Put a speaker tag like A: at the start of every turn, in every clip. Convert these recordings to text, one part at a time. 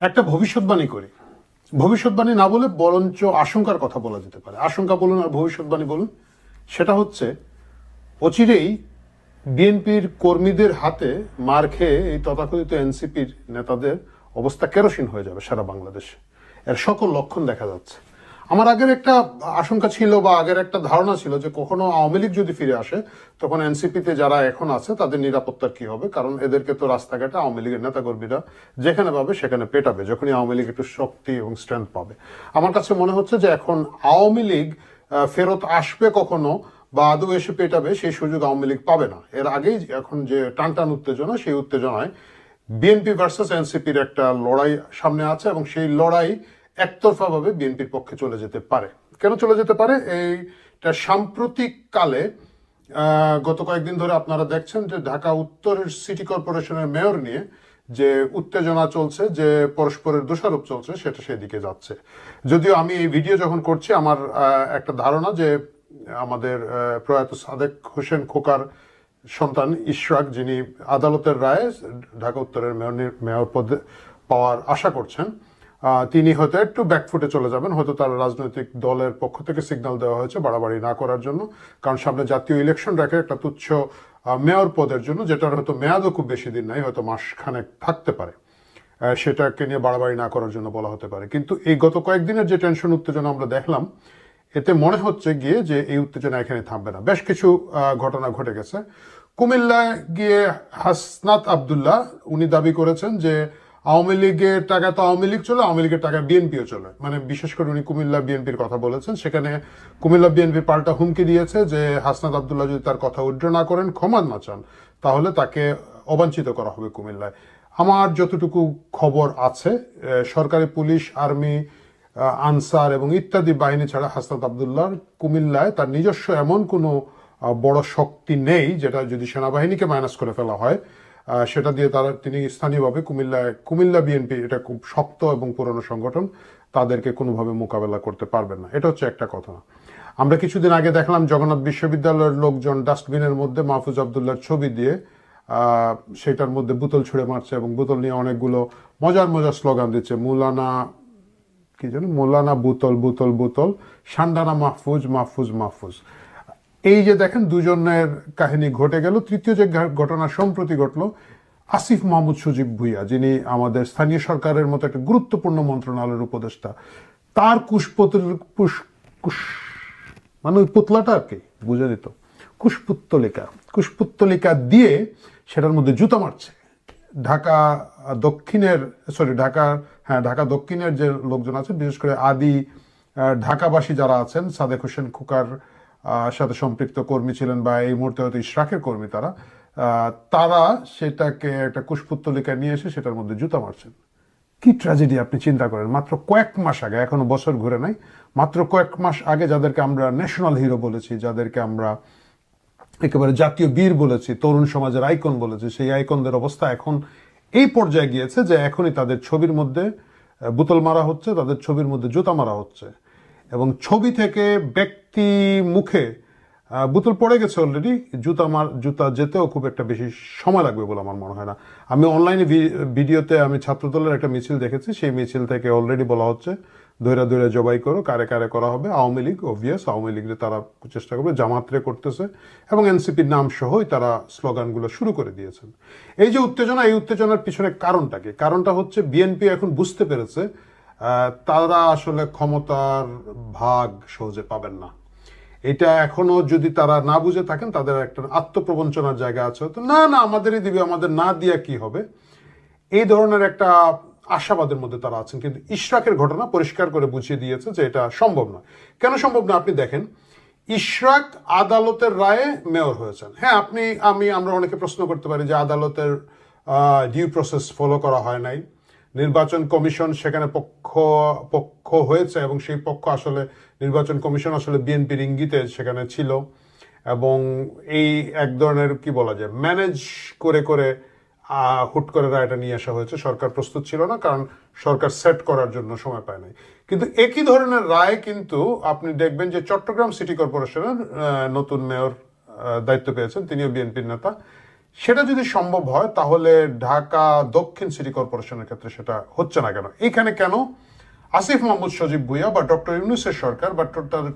A: একটা ভবিষ্যৎবাণী করি। ভবিষ্যৎবাণী না বলে বরঞ্চ আশঙ্কার কথা বলা যেতে পারে। আশঙ্কা বলুন আর ভবিষ্যৎবাণী বলুন। সেটা হচ্ছে অচিরেই বিএনপির কর্মীদের হাতে মার খেয়ে এই তথাকথিত এনসিপির নেতাদের অবস্থা কেরোসিন হয়ে যাবে সারা বাংলাদেশে। এর সকল লক্ষণ দেখা যাচ্ছে। আমার আগের একটা আশঙ্কা ছিল বা আগের একটা ধারণা ছিল যে কখনো আওয়ামী লীগ যদি ফিরে আসে তখন এনসিপিতে যারা এখন আছে তাদের নিরাপত্তার কি হবে, কারণ এদেরকে তো রাস্তাঘাটে আওয়ামী লীগের নেতাকর্মীরা যেখানে পাবে সেখানে পেটাবে যখনই আওয়ামী লীগ একটু শক্তি এবং স্ট্রেংথ পাবে। আমার কাছে মনে হচ্ছে যে এখন আওয়ামী লীগ ফেরত আসবে কখনো বা আদৌ এসে পেটাবে সেই সুযোগ আওয়ামী লীগ পাবে না। এর আগেই এখন যে টানটান উত্তেজনা, সেই উত্তেজনায় বিএনপি ভার্সেস এনসিপির একটা লড়াই সামনে আছে এবং সেই লড়াই একতরফাভাবে বিএনপির পক্ষে চলে যেতে পারে। কেন চলে যেতে পারে? এইটা সাম্প্রতিক কালে গত কয়েকদিন ধরে আপনারা দেখছেন যে ঢাকা উত্তরের সিটি কর্পোরেশনের মেয়র নিয়ে যে উত্তেজনা চলছে, যে পরস্পরের দোষারোপ চলছে, সেটা সেদিকে যাচ্ছে। যদিও আমি এই ভিডিও যখন করছি আমার একটা ধারণা যে আমাদের প্রয়াত সাদেক হোসেন খোকার সন্তান ইশরাক, যিনি আদালতের রায়ে ঢাকা উত্তরের মেয়র পদে পাওয়ার আশা করছেন, তিনি হয়তো একটু ব্যাকফুটে চলে যাবেন। হয়তো তার রাজনৈতিক দলের পক্ষ থেকে সিগন্যাল দেওয়া হয়েছে বাড়াবাড়ি না করার জন্য, কারণ সামনে জাতীয় ইলেকশন রাখে একটা তুচ্ছ মেয়র পদের জন্য, যেটার হয়তো মেয়াদও খুব বেশি দিন নাই, হয়তো মাসখানেক থাকতে পারে। সেটাকে নিয়ে বাড়াবাড়ি না করার জন্য বলা হতে পারে। কিন্তু এই গত কয়েকদিনের যে টেনশন উত্তেজনা আমরা দেখলাম, এতে মনে হচ্ছে গিয়ে যে এই উত্তেজনা এখানে থামবে না। বেশ কিছু ঘটনা ঘটে গেছে। কুমিল্লায় গিয়ে হাসনাত আবদুল্লাহ উনি দাবি করেছেন যে আওয়ামী লীগের টাকা তো আওয়ামী লীগ চলে, আওয়ামী লীগের টাকা বিএনপিও চলে। মানে বিশেষ করে উনি কুমিল্লা বিএনপির কথা বলেছেন। সেখানে কুমিল্লা বিএনপি পাল্টা হুমকি দিয়েছে যে হাসনাত আবদুল্লাহ যদি তার কথা উইথড্র না করেন, ক্ষমা না চান, তাহলে তাকে অবাঞ্ছিত করা হবে কুমিল্লায়। আমার যতটুকু খবর আছে, সরকারি পুলিশ, আর্মি, আনসার এবং ইত্যাদি বাহিনী ছাড়া হাসনাত আবদুল্লাহর কুমিল্লায় তার নিজস্ব এমন কোনো বড় শক্তি নেই যেটা যদি সেনাবাহিনীকে মাইনাস করে ফেলা হয় সেটা দিয়ে তিনি স্থানীয়ভাবে কুমিল্লা বিএনপি, এটা খুব শক্ত এবং পুরনো সংগঠন, তাদেরকে কোনোভাবে মোকাবেলা করতে পারবেন না। এটা হচ্ছে একটা কথা। আমরা কিছুদিন আগে দেখলাম জগন্নাথ বিশ্ববিদ্যালয়ের লোকজন ডাস্টবিনের মধ্যে মাহফুজ আবদুল্লাহর ছবি দিয়ে সেটার মধ্যে বোতল ছুঁড়ে মারছে এবং বোতল নিয়ে অনেকগুলো মজার মজার স্লোগান দিচ্ছে। মৌলানা বোতল বোতল বোতল, সান্ডানা মাহফুজ মাহফুজ মাহফুজ। এই যে দেখেন দুজনের কাহিনী ঘটে গেল। তৃতীয় যে ঘটনা সম্প্রতি ঘটলো, আসিফ মাহমুদ সজীব ভুইয়া, যিনি আমাদের স্থানীয় সরকারের মতো একটা গুরুত্বপূর্ণ মন্ত্রণালয়ের উপদেষ্টা, তার মানে ওই পুতলাটা আর কি বুঝে দিত, কুশপুত্তলিকা দিয়ে সেটার মধ্যে জুতা মারছে ঢাকা দক্ষিণের যে লোকজন আছে, বিশেষ করে আদি ঢাকাবাসী যারা আছেন, সাদেক হোসেন খোকার সাথে সম্পৃক্ত কর্মী ছিলেন বা এই মুহূর্তে হয়তো ইশরাকের কর্মী, তারা সেটাকে একটা কুশপুত্তলিকায় নিয়ে এসে সেটার মধ্যে জুতা মারছেন। কি ট্র্যাজেডি আপনি চিন্তা করেন। মাত্র কয়েক মাস আগে, এখনো বছর ঘুরে নাই, মাত্র কয়েক মাস আগে যাদেরকে আমরা ন্যাশনাল হিরো বলেছি, যাদেরকে আমরা একেবারে জাতীয় বীর বলেছি, তরুণ সমাজের আইকন বলেছি, সেই আইকনদের অবস্থা এখন এই পর্যায়ে গিয়েছে যে এখনই তাদের ছবির মধ্যে বোতল মারা হচ্ছে, তাদের ছবির মধ্যে জুতা মারা হচ্ছে এবং ছবি থেকে ব্যক্তি মুখে বোতল পড়ে গেছে অলরেডি। জুতা যেতেও খুব একটা বেশি সময় লাগবে বলে আমার মনে হয় না। আমি অনলাইনে ভিডিওতে আমি ছাত্রদলের একটা মিছিল দেখেছি, সেই মিছিল থেকে অলরেডি বলা হচ্ছে দৈরা জবাই করো, কারে কারে করা হবে। আওয়ামী লীগ অবভিয়াস, আওয়ামী লীগের তারা চেষ্টা করবে, জামাতরে করতেছে এবং এনসিপির নাম সহই তারা স্লোগানগুলো শুরু করে দিয়েছেন। এই যে উত্তেজনা, এই উত্তেজনার পিছনে কারণটা কি? কারণটা হচ্ছে বিএনপি এখন বুঝতে পেরেছে তারা আসলে ক্ষমতার ভাগ সহজে পাবেন না। এটা এখনো যদি তারা না বুঝে থাকেন, তাদের একটা আত্মপ্রবঞ্চনার জায়গা আছে, তো না আমাদেরই দিবে, আমাদের না দিয়া কি হবে, এই ধরনের একটা আশাবাদের মধ্যে তারা আছেন। কিন্তু ইশরাকের ঘটনা পরিষ্কার করে বুঝিয়ে দিয়েছে যে এটা সম্ভব নয়। কেন সম্ভব না? আপনি দেখেন, ইশরাক আদালতের রায়ে মেয়র হয়েছেন। হ্যাঁ, আমরা অনেকে প্রশ্ন করতে পারি যে আদালতের ডিউ প্রসেস ফলো করা হয় নাই, নির্বাচন কমিশন সেখানে পক্ষ হয়েছে এবং সেই পক্ষ আসলে নির্বাচন কমিশন আসলে বিএনপির ইঙ্গিতে সেখানে ছিল এবং এই এক ধরনের কি বলা যায় ম্যানেজ করে হুট করে রায়টা নিয়ে আসা হয়েছে। সরকার প্রস্তুত ছিল না, কারণ সরকার সেট করার জন্য সময় পায় নাই। কিন্তু একই ধরনের রায় কিন্তু আপনি দেখবেন যে চট্টগ্রাম সিটি কর্পোরেশনের নতুন মেয়র দায়িত্ব পেয়েছেন, তিনিও বিএনপির নেতা, সেটা যদি সম্ভব হয় তাহলে ঢাকা দক্ষিণ সিটি কর্পোরেশনের ক্ষেত্রে সেটা হচ্ছে না কেন? এখানে কেন আসিফ মাহমুদ সজীব ভুঁইয়া বা ডক্টর ইউনূসের সরকার বা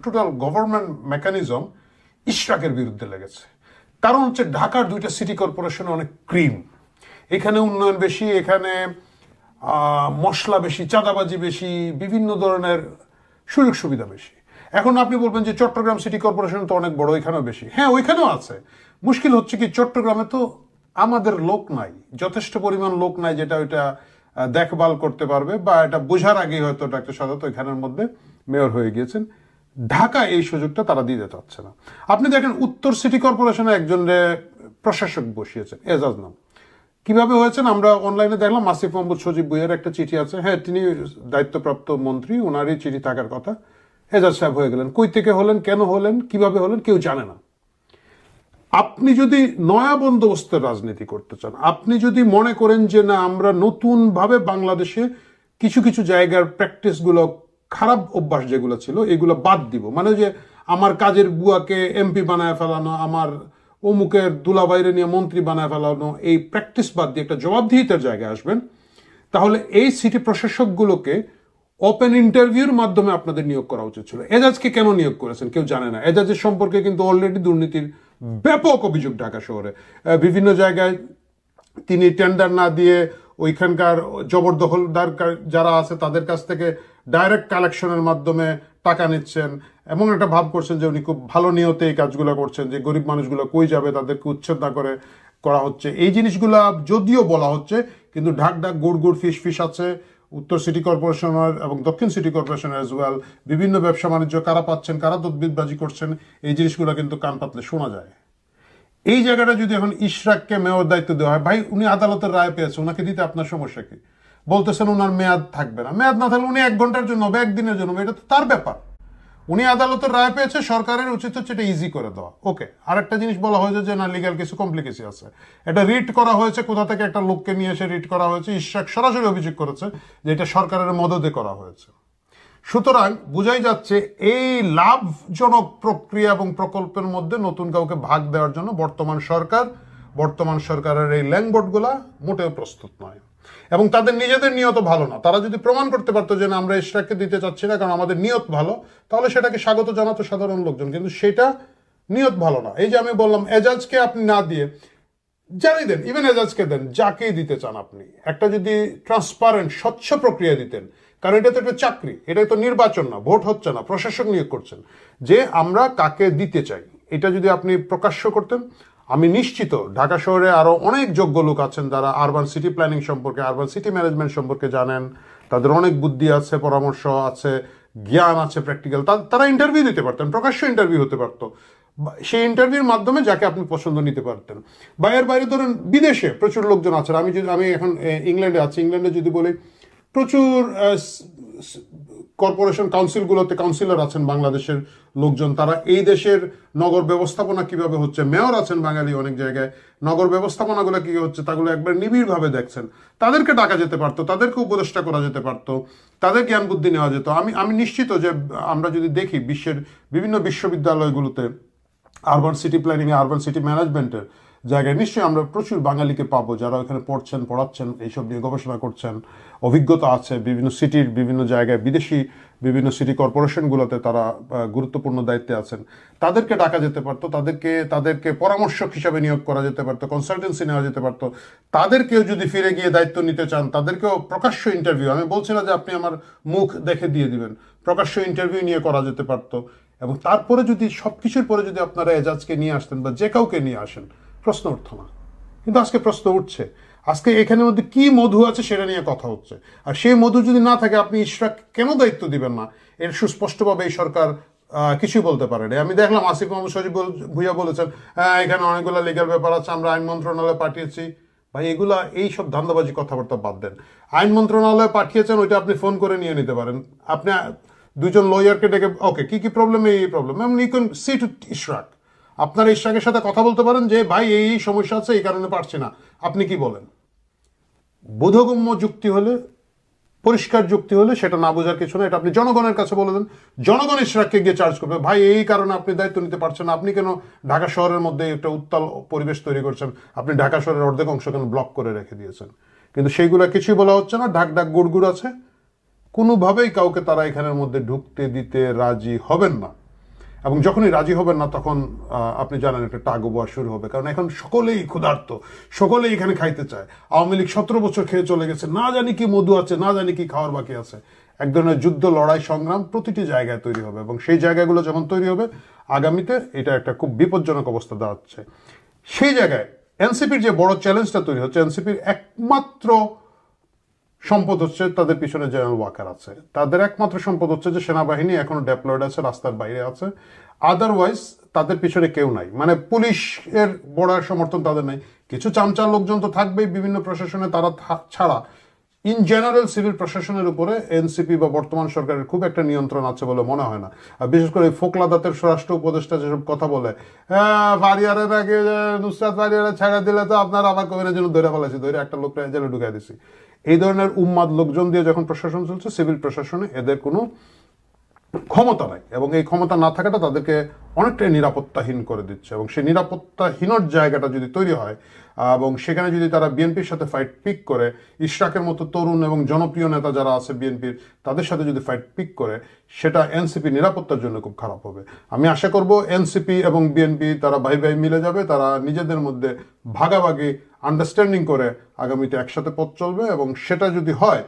A: টোটাল গভর্নমেন্ট মেকানিজম ইশরাকের বিরুদ্ধে লেগেছে? কারণ হচ্ছে ঢাকার দুইটা সিটি কর্পোরেশন অনেক ক্রিম, এখানে উন্নয়ন বেশি, এখানে মশলা বেশি, চাঁদাবাজি বেশি, বিভিন্ন ধরনের সুযোগ সুবিধা বেশি। এখন আপনি বলবেন যে চট্টগ্রাম সিটি কর্পোরেশন তো অনেক বড়, এখানেও বেশি। হ্যাঁ, ওইখানেও আছে। মুশকিল হচ্ছে কি, চট্টগ্রামে তো আমাদের লোক নাই, যথেষ্ট পরিমাণ লোক নাই যেটা ওইটা দেখভাল করতে পারবে বা এটা বোঝার আগেই হয়তো ডাক্তার সাদাত এখানের মধ্যে মেয়র হয়ে গিয়েছেন। ঢাকা এই সুযোগটা তারা দিতে চাচ্ছে না। আপনি দেখেন উত্তর সিটি কর্পোরেশনে একজন প্রশাসক বসিয়েছেন, এজাজ নাম। কিভাবে হয়েছেন আমরা অনলাইনে দেখলাম, আসিফ মাহমুদ সজীব ভুঁইয়ার একটা চিঠি আছে। হ্যাঁ, তিনি দায়িত্বপ্রাপ্ত মন্ত্রী, ওনারই চিঠি থাকার কথা। এজাজ সাহেব হয়ে গেলেন। কই থেকে হলেন, কেন হলেন, কিভাবে হলেন, কেউ জানে না। আপনি যদি নয়া বন্দোবস্তের রাজনীতি করতে চান, আপনি যদি মনে করেন যে না আমরা নতুনভাবে বাংলাদেশে কিছু কিছু জায়গার প্র্যাকটিসগুলো, খারাপ অভ্যাস যেগুলো ছিল এগুলো বাদ দিব, মানে যে আমার কাজের বুয়াকে এমপি বানায় ফেলানো, আমার অমুকের দুলাভাইরে নিয়ে মন্ত্রী বানায় ফেলানো, এই প্র্যাকটিস বাদ দিয়ে একটা জবাবদিহিতার জায়গায় আসবেন, তাহলে এই সিটি প্রশাসকগুলোকে ওপেন ইন্টারভিউর মাধ্যমে আপনাদের নিয়োগ করা উচিত ছিল। এজাজকে কেন নিয়োগ করেছেন কেউ জানে না। এজাজের সম্পর্কে কিন্তু অলরেডি দুর্নীতির ব্যাপক অভিযোগ ঢাকা শহরে। বিভিন্ন জায়গায় তিনি টেন্ডার না দিয়ে ওইখানকার জবরদখলদার যারা আছে তাদের কাছ থেকে ডাইরেক্ট কালেকশনের মাধ্যমে টাকা নিচ্ছেন, এমন একটা ভাব করছেন যে উনি খুব ভালো নিয়তে এই কাজগুলো করছেন, যে গরিব মানুষগুলো কই যাবে তাদেরকে উচ্ছেদ না করে করা হচ্ছে। এই জিনিসগুলা যদিও বলা হচ্ছে, কিন্তু ঢাক ঢাক গুড় গুড় ফিস ফিস আছে উত্তর সিটি কর্পোরেশনের এবং দক্ষিণ সিটি কর্পোরেশনের অ্যাজ ওয়েল। বিভিন্ন ব্যবসা বাণিজ্য কারা পাচ্ছেন, কারা তদবিরবাজি করছেন, এই জিনিসগুলো কিন্তু কান পাতলে শোনা যায়। এই জায়গাটা যদি এখন ইশরাককে মেয়র দায়িত্ব দেওয়া হয়, ভাই উনি আদালতের রায় পেয়েছে, ওনাকে দিতে আপনার সমস্যা কি? বলতেছেন ওনার মেয়াদ থাকবে না, মেয়াদ না থাকলে উনি 1 ঘন্টার জন্য হবে, 1 দিনের জন্য, এটা তো তার ব্যাপার। উনি আদালতের রায় পেয়েছে, সরকারের উচিত হচ্ছে এটা ইজি করে দেওয়া। ওকে, আরেকটা জিনিস বলা হয়েছে যে না লিগ্যাল কিছু কমপ্লিকেসি আছে, এটা রিট করা হয়েছে, কোথা থেকে একটা লোককে নিয়ে এসে রিট করা হয়েছে। ইশরাক সরাসরি অভিযোগ করেছে যে এটা সরকারের মদদে করা হয়েছে। সুতরাং বোঝাই যাচ্ছে এই লাভজনক প্রক্রিয়া এবং প্রকল্পের মধ্যে নতুন কাউকে ভাগ দেওয়ার জন্য বর্তমান সরকারের এই ল্যাংবোর্ডগুলা মোটেও প্রস্তুত নয়, এবং তাদের নিজেদের নিয়ত ভালো না। তারা যদি প্রমাণ করতে পারতো যে না আমরা ইশরাককে দিতে চাচ্ছি না কারণ আমাদের নিয়ত ভালো, তাহলে সেটাকে স্বাগত জানাতো সাধারণ লোকজন, কিন্তু সেটা নিয়ত ভালো না। এই যে আমি বললাম এজাজকে আপনি না দিয়ে জানিয়ে দেন, ইভেন এজাজকে দেন, যাকেই দিতে চান আপনি, একটা যদি ট্রান্সপারেন্ট স্বচ্ছ প্রক্রিয়া দিতেন, কারণ এটা তো একটা চাকরি, এটা তো নির্বাচন না, ভোট হচ্ছে না, প্রশাসক নিয়োগ করছেন, যে আমরা কাকে দিতে চাই, এটা যদি আপনি প্রকাশ্য করতেন, আমি নিশ্চিত ঢাকা শহরে আরো অনেক যোগ্য লোক আছেন যারা আরবান সিটি প্ল্যানিং সম্পর্কে, আরবান সিটি ম্যানেজমেন্ট সম্পর্কে জানেন, তাদের অনেক বুদ্ধি আছে, পরামর্শ আছে, জ্ঞান আছে, প্র্যাকটিক্যাল, তারা ইন্টারভিউ দিতে পারতেন, প্রকাশ্য ইন্টারভিউ হতে পারতো। সেই ইন্টারভিউর মাধ্যমে যাকে আপনি পছন্দ নিতে পারতেন। বা এর বাইরে ধরেন বিদেশে প্রচুর লোকজন আছেন, আমি এখন ইংল্যান্ডে আছি, ইংল্যান্ডে যদি বলি প্রচুর কর্পোরেশন কাউন্সিলগুলোতে কাউন্সিলর আছেন বাংলাদেশের লোকজন, তারা এই দেশের নগর ব্যবস্থাপনা কিভাবে হচ্ছে, মেয়র আছেন বাঙালি অনেক জায়গায়, নগর ব্যবস্থাপনাগুলো কি হচ্ছে তাগুলো একবার নিবিড়ভাবে দেখছেন, তাদেরকে ডাকা যেতে পারতো, তাদেরকে উপদেষ্টা করা যেতে পারতো, তাদের জ্ঞান বুদ্ধি নেওয়া যেত। আমি নিশ্চিত যে আমরা যদি দেখি বিশ্বের বিভিন্ন বিশ্ববিদ্যালয়গুলোতে আরবান সিটি প্ল্যানিং এ, আরবান সিটি ম্যানেজমেন্টের জায়গায় নিশ্চয়ই আমরা প্রচুর বাঙালিকে পাবো যারা ওখানে পড়ছেন, পড়াচ্ছেন, এইসব নিয়ে গবেষণা করছেন, অভিজ্ঞতা আছে, বিভিন্ন সিটির বিভিন্ন জায়গায়, বিদেশি বিভিন্ন সিটি কর্পোরেশনগুলোতে তারা গুরুত্বপূর্ণ দায়িত্বে আছেন। তাদেরকে ডাকা যেতে পারতো, তাদেরকে পরামর্শক হিসাবে নিয়োগ করা যেতে পারতো, কনসালটেন্সি নেওয়া যেতে পারতো। তাদেরকেও যদি ফিরে গিয়ে দায়িত্ব নিতে চান, তাদেরকেও প্রকাশ্য ইন্টারভিউ, আমি বলছি না যে আপনি আমার মুখ দেখে দিয়ে দিবেন, প্রকাশ্য ইন্টারভিউ নিয়ে করা যেতে পারতো। এবং তারপরে যদি সবকিছুর পরে যদি আপনারা এজাজকে নিয়ে আসতেন বা যে কাউকে নিয়ে আসেন, প্রশ্ন উঠত না। কিন্তু আজকে প্রশ্ন উঠছে, আজকে এখানের মধ্যে কি মধু আছে সেটা নিয়ে কথা হচ্ছে। আর সেই মধু যদি না থাকে, আপনি ইশরাক কেন দায়িত্ব দিবেন না, এর সুস্পষ্টভাবে এই সরকার কিছুই বলতে পারে না। আমি দেখলাম আসিফ মাহমুদ সজীব ভুঁইয়া বলেছেন এখানে অনেকগুলো লিগ্যাল ব্যাপার আছে, আমরা আইন মন্ত্রণালয়ে পাঠিয়েছি। ভাই এগুলা এইসব ধান্দাবাজি কথাবার্তা বাদ দেন। আইন মন্ত্রণালয়ে পাঠিয়েছেন, ওইটা আপনি ফোন করে নিয়ে নিতে পারেন। আপনি 2জন লয়ারকে ডেকে ওকে কি কি প্রবলেম, এই problem, you can see to Ishraq, আপনার ইশরাকের সাথে কথা বলতে পারেন যে ভাই এই সমস্যা আছে, এই কারণে পারছি না, আপনি কি বলেন। বোধগম্য যুক্তি হলে পরিষ্কার যুক্তি হলে সেটা না বোঝার কিছু না, এটা আপনি জনগণের কাছে বলে দেন, জনগণ ইশরাককে গিয়ে চার্জ করবে, ভাই এই কারণে আপনি দায়িত্ব নিতে পারছেন না, আপনি কেন ঢাকা শহরের মধ্যে একটা উত্তাল পরিবেশ তৈরি করছেন, আপনি ঢাকা শহরের অর্ধেক অংশ কেন ব্লক করে রেখে দিয়েছেন। কিন্তু সেইগুলো কিছুই বলা হচ্ছে না, ঢাক ঢাক গুড়গুড় আছে, কোনোভাবেই কাউকে তারা এখানের মধ্যে ঢুকতে দিতে রাজি হবেন না। এবং যখনই রাজি হবেন না তখন আপনি জানেন একটা টাগ ওয়ার শুরু হবে, কারণ এখন সকলেই ক্ষুধার্ত, সকলেই এখানে খাইতে চায়। আওয়ামী লীগ 17 বছর খেয়ে চলে গেছে, না জানি কি মধু আছে, না জানি কি খাওয়ার বাকি আছে। এক ধরনের যুদ্ধ, লড়াই, সংগ্রাম প্রতিটি জায়গায় তৈরি হবে, এবং সেই জায়গাগুলো যখন তৈরি হবে আগামীতে এটা একটা খুব বিপজ্জনক অবস্থা দাঁড়াচ্ছে। সেই জায়গায় এনসিপির যে বড় চ্যালেঞ্জটা তৈরি হচ্ছে, এনসিপির একমাত্র সম্পদ হচ্ছে তাদের পিছনে জেনারেল ওয়াকার আছে, তাদের একমাত্র সম্পদ হচ্ছে যে সেনাবাহিনী এখনো ডেপ্লয়েড আছে, রাস্তার বাইরে আছে, আদারওয়াইজ তাদের পিছনে কেউ নাই। মানে পুলিশের বড় সমর্থন তাদের নাই, কিছু চামচার লোকজন তো থাকবেই বিভিন্ন প্রশাসনে, তারা ছাড়া ইন জেনারেল সিভিল প্রশাসনের উপরে এনসিপি বা বর্তমান সরকারের খুব একটা নিয়ন্ত্রণ আছে বলে মনে হয় না। আর বিশেষ করে ফোকলা দাতের স্বরাষ্ট্র উপদেষ্টা যেসব কথা বলে, ফারিয়ারের আগে নুসরাত ফারিয়ারে ছাড়া দিলে তো আপনারা আবার কবিনের জন্য ধরে ফেলাছি, ধরে একটা লোক জেলে ঢুকাই দিছি, এই ধরনের উন্মাদ লোকজন দিয়ে যখন প্রশাসন চলছে, সিভিল প্রশাসনে এদের কোনো ক্ষমতা নাই, এবং এই ক্ষমতা না থাকাটা তাদেরকে অনেকটাই নিরাপত্তাহীন করে দিচ্ছে। এবং সেই নিরাপত্তাহীনর জায়গাটা যদি তৈরি হয় এবং সেখানে যদি তারা বিএনপির সাথে ফাইট পিক করে, ইশরাকের মতো তরুণ এবং জনপ্রিয় নেতা যারা আছে বিএনপির, তাদের সাথে যদি ফাইট পিক করে, সেটা এনসিপি নিরাপত্তার জন্য খুব খারাপ হবে। আমি আশা করব এনসিপি এবং বিএনপি তারা ভাই ভাই মিলে যাবে, তারা নিজেদের মধ্যে ভাগাভাগি আন্ডারস্ট্যান্ডিং করে আগামীতে একসাথে পথ চলবে, এবং সেটা যদি হয়